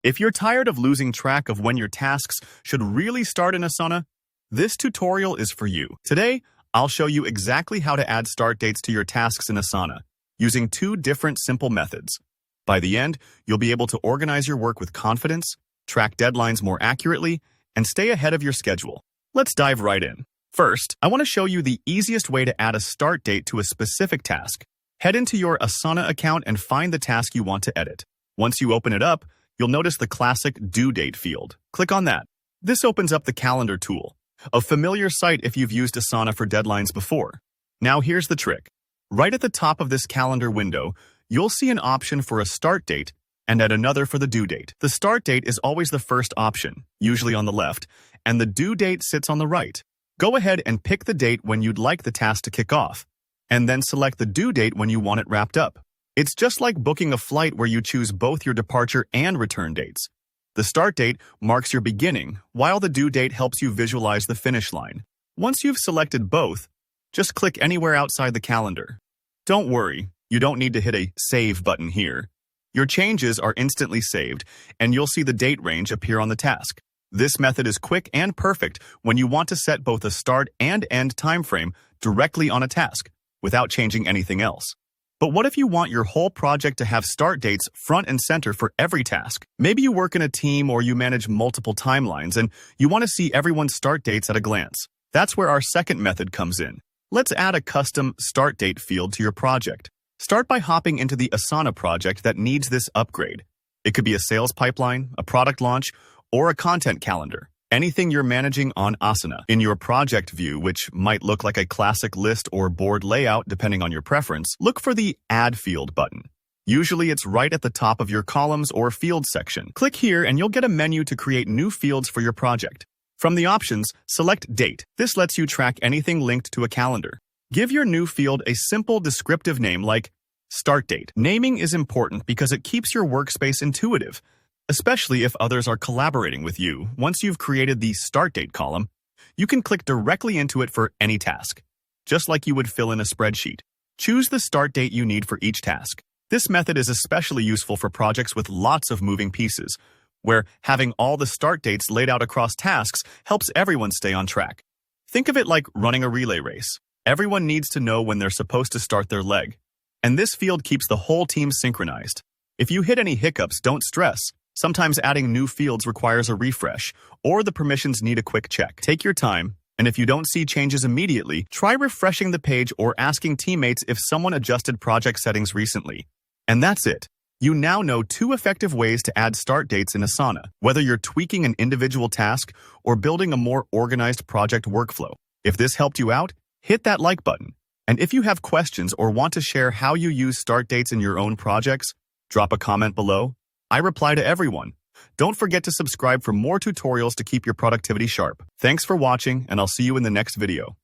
If you're tired of losing track of when your tasks should really start in Asana, this tutorial is for you. Today, I'll show you exactly how to add start dates to your tasks in Asana using two different simple methods. By the end, you'll be able to organize your work with confidence, track deadlines more accurately, and stay ahead of your schedule. Let's dive right in. First, I want to show you the easiest way to add a start date to a specific task. Head into your Asana account and find the task you want to edit. Once you open it up, you'll notice the classic due date field. Click on that. This opens up the calendar tool, a familiar sight if you've used Asana for deadlines before. Now here's the trick. Right at the top of this calendar window, you'll see an option for a start date and at another for the due date. The start date is always the first option, usually on the left, and the due date sits on the right. Go ahead and pick the date when you'd like the task to kick off, and then select the due date when you want it wrapped up. It's just like booking a flight where you choose both your departure and return dates. The start date marks your beginning, while the due date helps you visualize the finish line. Once you've selected both, just click anywhere outside the calendar. Don't worry, you don't need to hit a Save button here. Your changes are instantly saved, and you'll see the date range appear on the task. This method is quick and perfect when you want to set both a start and end time frame directly on a task, without changing anything else. But what if you want your whole project to have start dates front and center for every task? Maybe you work in a team or you manage multiple timelines and you want to see everyone's start dates at a glance. That's where our second method comes in. Let's add a custom start date field to your project. Start by hopping into the Asana project that needs this upgrade. It could be a sales pipeline, a product launch, or a content calendar. Anything you're managing on Asana. In your project view, which might look like a classic list or board layout depending on your preference, look for the Add Field button. Usually it's right at the top of your columns or fields section. Click here and you'll get a menu to create new fields for your project. From the options, select Date. This lets you track anything linked to a calendar. Give your new field a simple descriptive name like Start Date. Naming is important because it keeps your workspace intuitive, especially if others are collaborating with you. Once you've created the Start Date column, you can click directly into it for any task, just like you would fill in a spreadsheet. Choose the start date you need for each task. This method is especially useful for projects with lots of moving pieces, where having all the start dates laid out across tasks helps everyone stay on track. Think of it like running a relay race. Everyone needs to know when they're supposed to start their leg, and this field keeps the whole team synchronized. If you hit any hiccups, don't stress. Sometimes adding new fields requires a refresh, or the permissions need a quick check. Take your time, and if you don't see changes immediately, try refreshing the page or asking teammates if someone adjusted project settings recently. And that's it. You now know two effective ways to add start dates in Asana, whether you're tweaking an individual task or building a more organized project workflow. If this helped you out, hit that like button. And if you have questions or want to share how you use start dates in your own projects, drop a comment below. I reply to everyone. Don't forget to subscribe for more tutorials to keep your productivity sharp. Thanks for watching, and I'll see you in the next video.